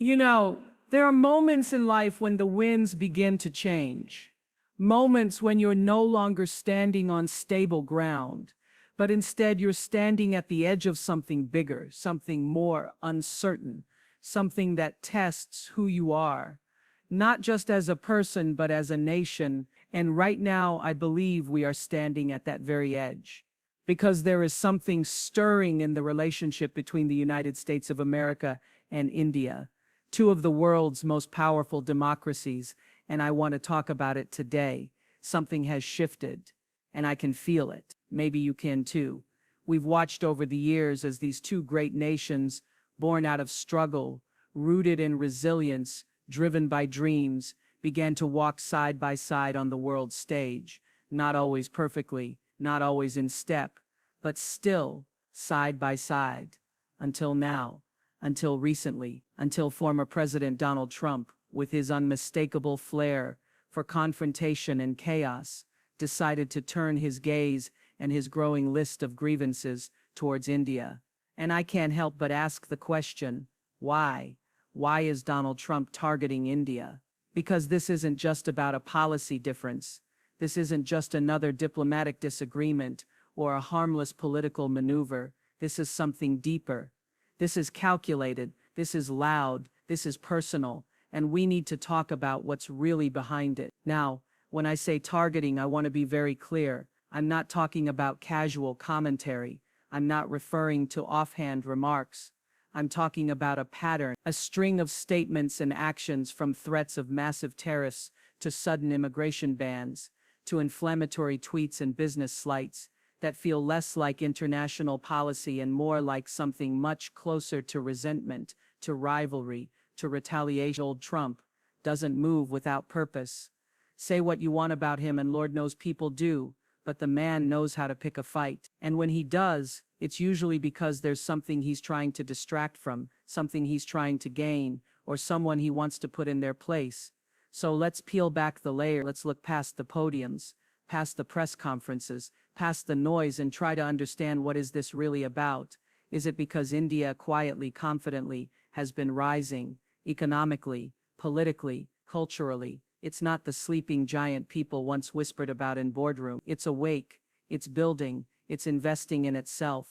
You know, there are moments in life when the winds begin to change. Moments when you're no longer standing on stable ground, but instead you're standing at the edge of something bigger, something more uncertain, something that tests who you are, not just as a person, but as a nation. And right now, I believe we are standing at that very edge. Because there is something stirring in the relationship between the United States of America and India, two of the world's most powerful democracies, and I want to talk about it today. Something has shifted, and I can feel it. Maybe you can too. We've watched over the years as these two great nations, born out of struggle, rooted in resilience, driven by dreams, began to walk side by side on the world stage, not always perfectly, not always in step, but still side by side, until now. Until recently, until former President Donald Trump, with his unmistakable flair for confrontation and chaos, decided to turn his gaze and his growing list of grievances towards India. And I can't help but ask the question, why? Why is Donald Trump targeting India? Because this isn't just about a policy difference. This isn't just another diplomatic disagreement or a harmless political maneuver. This is something deeper. This is calculated, this is loud, this is personal, and we need to talk about what's really behind it. Now, when I say targeting, I want to be very clear. I'm not talking about casual commentary. I'm not referring to offhand remarks. I'm talking about a pattern, a string of statements and actions, from threats of massive tariffs to sudden immigration bans, to inflammatory tweets and business slights, that feel less like international policy and more like something much closer to resentment, to rivalry, to retaliation. Old Trump doesn't move without purpose. Say what you want about him, and Lord knows people do, but the man knows how to pick a fight. And when he does, it's usually because there's something he's trying to distract from, something he's trying to gain, or someone he wants to put in their place. So let's peel back the layer. Let's look past the podiums, past the press conferences, past the noise, and try to understand, what is this really about? Is it because India quietly, confidently has been rising, economically, politically, culturally? It's not the sleeping giant people once whispered about in boardroom. It's awake, it's building, it's investing in itself.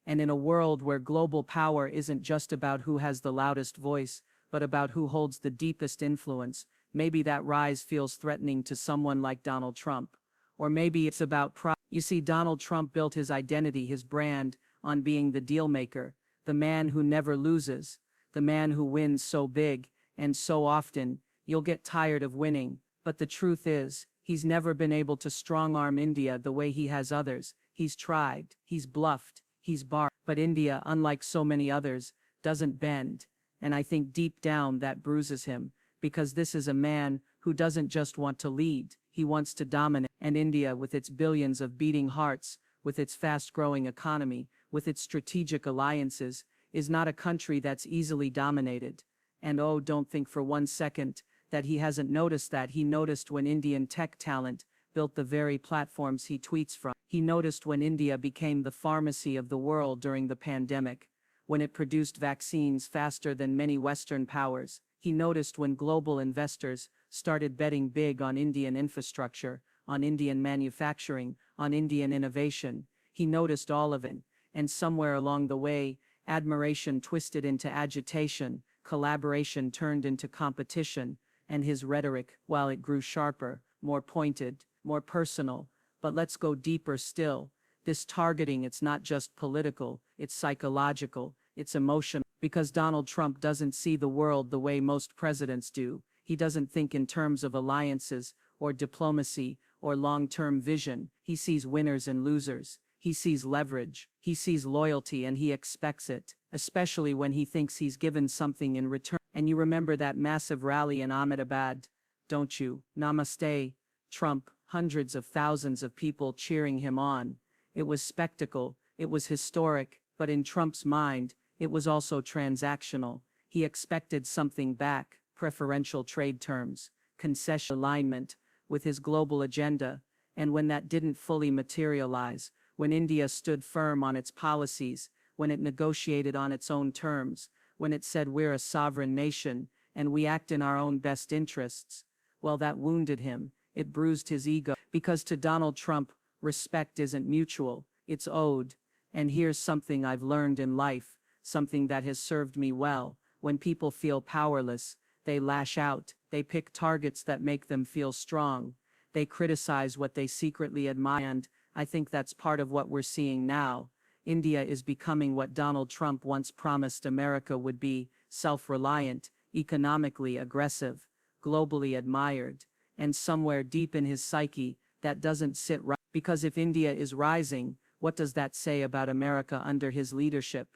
And in a world where global power isn't just about who has the loudest voice, but about who holds the deepest influence, maybe that rise feels threatening to someone like Donald Trump. Or maybe it's about pride. You see, Donald Trump built his identity, his brand, on being the deal maker, the man who never loses, the man who wins so big and so often, you'll get tired of winning. But the truth is, he's never been able to strong-arm India the way he has others. He's tried, he's bluffed, he's barred. But India, unlike so many others, doesn't bend. And I think deep down that bruises him, because this is a man who doesn't just want to lead, he wants to dominate. And India, with its billions of beating hearts, with its fast-growing economy, with its strategic alliances, is not a country that's easily dominated. And oh, don't think for one second that he hasn't noticed that. He noticed when Indian tech talent built the very platforms he tweets from. He noticed when India became the pharmacy of the world during the pandemic, when it produced vaccines faster than many Western powers. He noticed when global investors started betting big on Indian infrastructure, on Indian manufacturing, on Indian innovation. He noticed all of it, and somewhere along the way, admiration twisted into agitation, collaboration turned into competition, and his rhetoric, while it grew sharper, more pointed, more personal. But let's go deeper still. This targeting, it's not just political, it's psychological, it's emotional. Because Donald Trump doesn't see the world the way most presidents do. He doesn't think in terms of alliances, or diplomacy, or long-term vision. He sees winners and losers. He sees leverage. He sees loyalty, and he expects it, especially when he thinks he's given something in return. And you remember that massive rally in Ahmedabad, don't you? Namaste, Trump, hundreds of thousands of people cheering him on. It was spectacle, it was historic, but in Trump's mind, it was also transactional. He expected something back, preferential trade terms, concession alignment with his global agenda. And when that didn't fully materialize, when India stood firm on its policies, when it negotiated on its own terms, when it said we're a sovereign nation, and we act in our own best interests. Well, that wounded him, it bruised his ego, because to Donald Trump, respect isn't mutual, it's owed. And here's something I've learned in life, something that has served me well. When people feel powerless, they lash out, they pick targets that make them feel strong. They criticize what they secretly admire, and I think that's part of what we're seeing now. India is becoming what Donald Trump once promised America would be: self-reliant, economically aggressive, globally admired. And somewhere deep in his psyche, that doesn't sit right. Because if India is rising, what does that say about America under his leadership?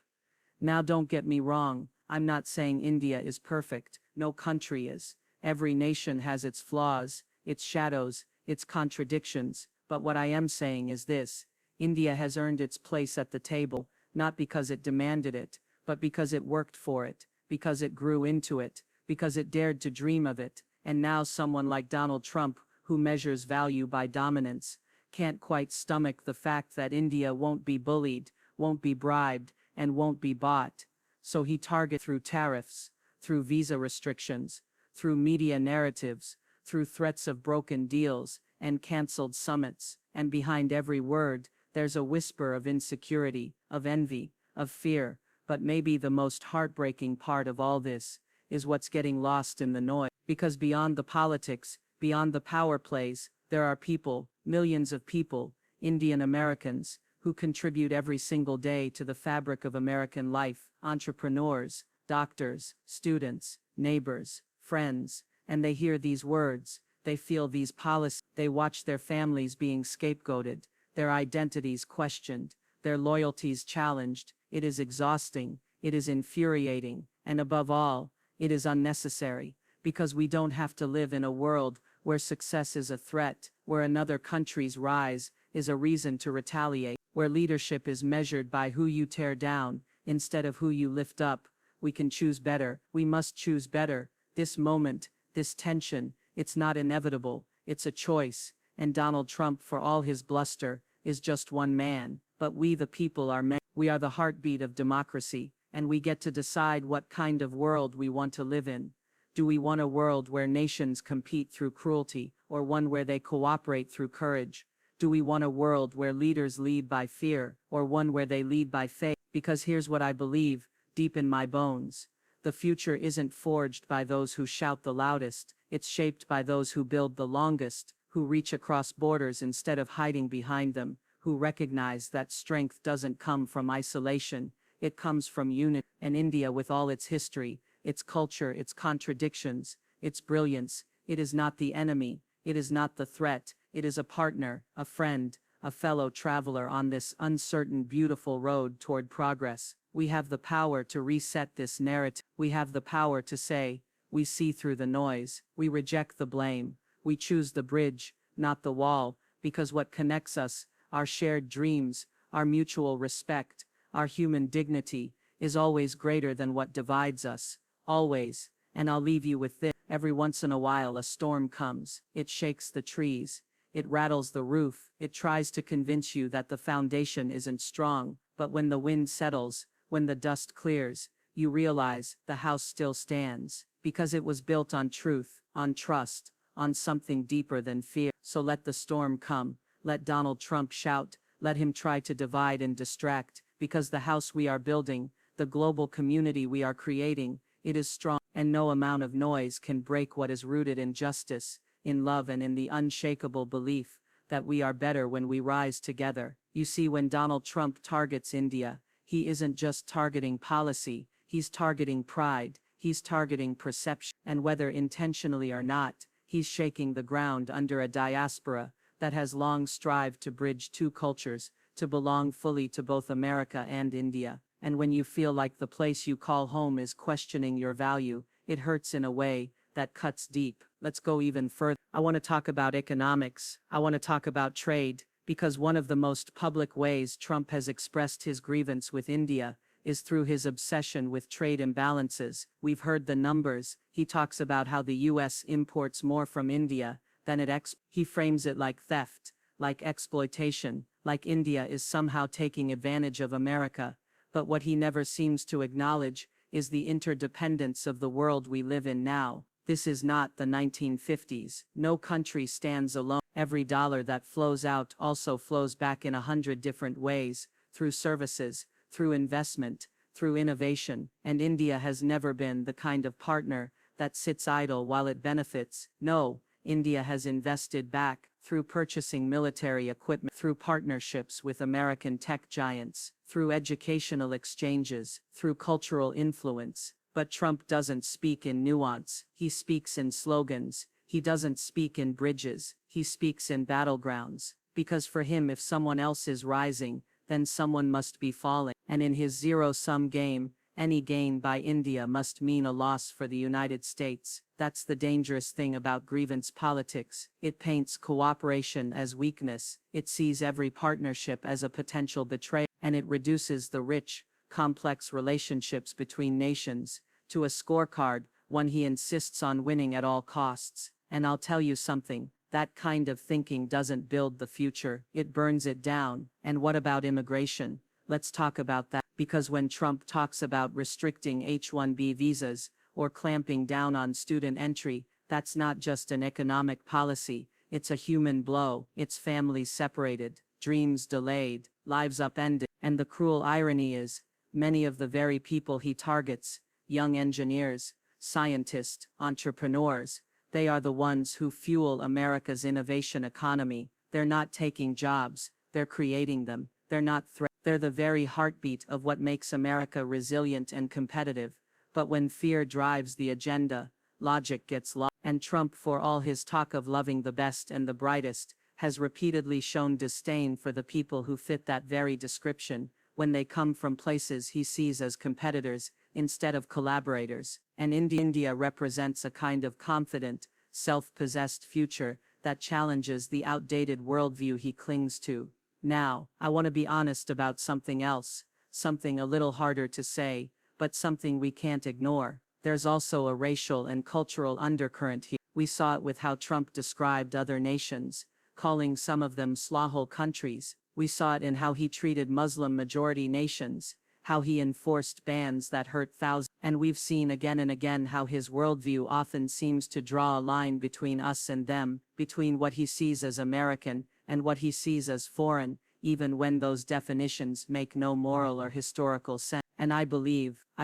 Now, don't get me wrong, I'm not saying India is perfect. No country is. Every nation has its flaws, its shadows, its contradictions. But what I am saying is this: India has earned its place at the table, not because it demanded it, but because it worked for it, because it grew into it, because it dared to dream of it. And now someone like Donald Trump, who measures value by dominance, can't quite stomach the fact that India won't be bullied, won't be bribed, and won't be bought. So he targets through tariffs, through visa restrictions, through media narratives, through threats of broken deals and canceled summits. And behind every word, there's a whisper of insecurity, of envy, of fear. But maybe the most heartbreaking part of all this is what's getting lost in the noise. Because beyond the politics, beyond the power plays, there are people, millions of people, Indian Americans, who contribute every single day to the fabric of American life: entrepreneurs, doctors, students, neighbors, friends. And they hear these words, they feel these policies, they watch their families being scapegoated, their identities questioned, their loyalties challenged. It is exhausting, it is infuriating, and above all, it is unnecessary, because we don't have to live in a world where success is a threat, where another country's rise is a reason to retaliate, where leadership is measured by who you tear down instead of who you lift up. We can choose better. We must choose better. This moment, this tension, it's not inevitable, it's a choice. And Donald Trump, for all his bluster, is just one man. But we the people are many. We are the heartbeat of democracy, and we get to decide what kind of world we want to live in. Do we want a world where nations compete through cruelty, or one where they cooperate through courage? Do we want a world where leaders lead by fear, or one where they lead by faith? Because here's what I believe, deep in my bones. The future isn't forged by those who shout the loudest, it's shaped by those who build the longest, who reach across borders instead of hiding behind them, who recognize that strength doesn't come from isolation, it comes from unity. And India, with all its history, its culture, its contradictions, its brilliance, it is not the enemy, it is not the threat, it is a partner, a friend, a fellow traveler on this uncertain, beautiful road toward progress. We have the power to reset this narrative. We have the power to say, we see through the noise, we reject the blame, we choose the bridge, not the wall, because what connects us, our shared dreams, our mutual respect, our human dignity, is always greater than what divides us. Always. And I'll leave you with this: every once in a while a storm comes, it shakes the trees, it rattles the roof, it tries to convince you that the foundation isn't strong, but when the wind settles, when the dust clears, you realize the house still stands, because it was built on truth, on trust, on something deeper than fear. So let the storm come, let Donald Trump shout, let him try to divide and distract, because the house we are building, the global community we are creating, it is strong, and no amount of noise can break what is rooted in justice, in love, and in the unshakable belief that we are better when we rise together. You see, when Donald Trump targets India, he isn't just targeting policy, he's targeting pride, he's targeting perception, and whether intentionally or not, he's shaking the ground under a diaspora that has long strived to bridge two cultures, to belong fully to both America and India. And when you feel like the place you call home is questioning your value, it hurts in a way that cuts deep. Let's go even further. I want to talk about economics. I want to talk about trade, because one of the most public ways Trump has expressed his grievance with India is through his obsession with trade imbalances. We've heard the numbers. He talks about how the US imports more from India than it exports. He frames it like theft, like exploitation, like India is somehow taking advantage of America. But what he never seems to acknowledge is the interdependence of the world we live in now. This is not the 1950s. No country stands alone. Every dollar that flows out also flows back in 100 different ways, through services, through investment, through innovation, and India has never been the kind of partner that sits idle while it benefits. No, India has invested back, through purchasing military equipment, through partnerships with American tech giants, through educational exchanges, through cultural influence. But Trump doesn't speak in nuance, he speaks in slogans, he doesn't speak in bridges, he speaks in battlegrounds. Because for him, if someone else is rising, then someone must be falling. And in his zero-sum game, any gain by India must mean a loss for the United States. That's the dangerous thing about grievance politics. It paints cooperation as weakness, it sees every partnership as a potential betrayal, and it reduces the rich, complex relationships between nations to a scorecard, one he insists on winning at all costs. And I'll tell you something, that kind of thinking doesn't build the future, it burns it down. And what about immigration? Let's talk about that, because when Trump talks about restricting H-1B visas or clamping down on student entry, that's not just an economic policy, it's a human blow. It's families separated, dreams delayed, lives upended. And the cruel irony is, many of the very people he targets, young engineers, scientists, entrepreneurs, they are the ones who fuel America's innovation economy. They're not taking jobs, they're creating them. They're not they're the very heartbeat of what makes America resilient and competitive. But when fear drives the agenda, logic gets lost. And Trump, for all his talk of loving the best and the brightest, has repeatedly shown disdain for the people who fit that very description, when they come from places he sees as competitors, instead of collaborators. And India represents a kind of confident, self-possessed future that challenges the outdated worldview he clings to. Now, I want to be honest about something else, something a little harder to say, but something we can't ignore. There's also a racial and cultural undercurrent here. We saw it with how Trump described other nations, calling some of them slahole countries. We saw it in how he treated Muslim-majority nations, how he enforced bans that hurt thousands. And we've seen again and again how his worldview often seems to draw a line between us and them, between what he sees as American and what he sees as foreign, even when those definitions make no moral or historical sense. And I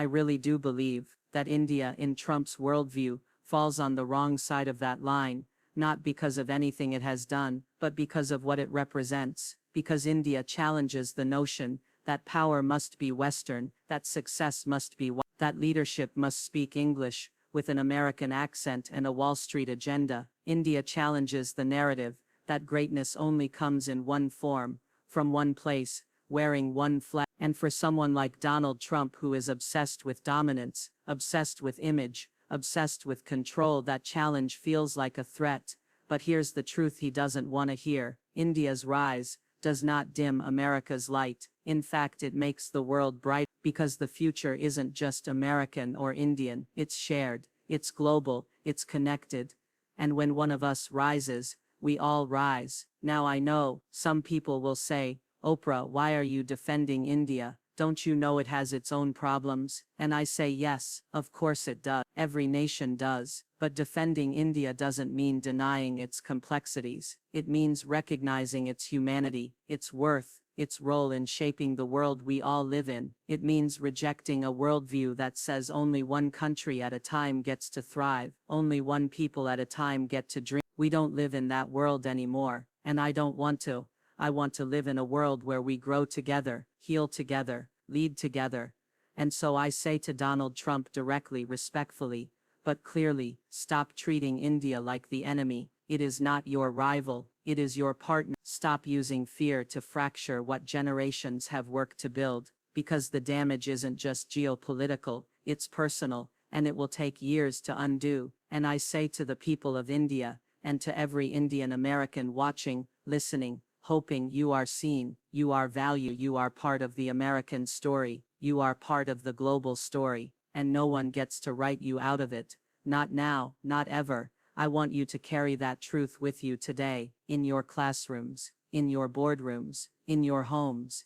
really do believe, that India in Trump's worldview falls on the wrong side of that line, not because of anything it has done, but because of what it represents. Because India challenges the notion that power must be Western, that success must be white, that leadership must speak English, with an American accent and a Wall Street agenda. India challenges the narrative that greatness only comes in one form, from one place, wearing one flag. And for someone like Donald Trump, who is obsessed with dominance, obsessed with image, obsessed with control, that challenge feels like a threat. But here's the truth he doesn't want to hear. India's rise does not dim America's light. In fact, it makes the world bright, because the future isn't just American or Indian, it's shared, it's global, it's connected. And when one of us rises, we all rise. Now I know, some people will say, Oprah, why are you defending India? Don't you know it has its own problems? And I say yes, of course it does. Every nation does. But defending India doesn't mean denying its complexities. It means recognizing its humanity, its worth, its role in shaping the world we all live in. It means rejecting a worldview that says only one country at a time gets to thrive, only one people at a time get to dream. We don't live in that world anymore, and I don't want to. I want to live in a world where we grow together, heal together, lead together. And so I say to Donald Trump directly, respectfully, but clearly, stop treating India like the enemy. It is not your rival, it is your partner. Stop using fear to fracture what generations have worked to build, because the damage isn't just geopolitical, it's personal, and it will take years to undo. And I say to the people of India, and to every Indian American watching, listening, hoping, you are seen, you are valued, you are part of the American story, you are part of the global story, and no one gets to write you out of it. Not now, not ever. I want you to carry that truth with you today, in your classrooms, in your boardrooms, in your homes,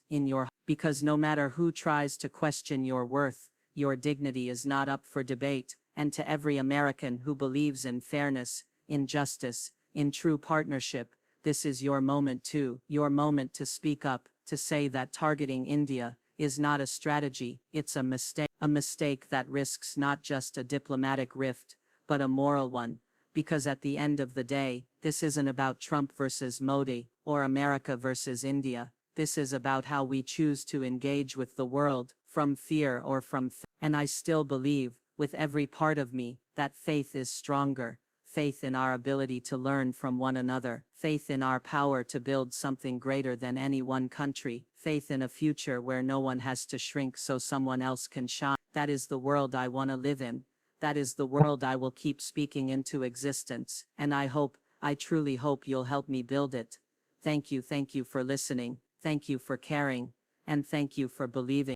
because no matter who tries to question your worth, your dignity is not up for debate, and to every American who believes in fairness, in justice, in true partnership, this is your moment too, your moment to speak up, to say that targeting India is not a strategy, it's a mistake that risks not just a diplomatic rift, but a moral one, because at the end of the day, this isn't about Trump versus Modi, or America versus India, this is about how we choose to engage with the world, from fear or from and I still believe, with every part of me, that faith is stronger, faith in our ability to learn from one another, faith in our power to build something greater than any one country, faith in a future where no one has to shrink so someone else can shine. That is the world I want to live in. That is the world I will keep speaking into existence, and I truly hope you'll help me build it. Thank you for listening, thank you for caring, and thank you for believing.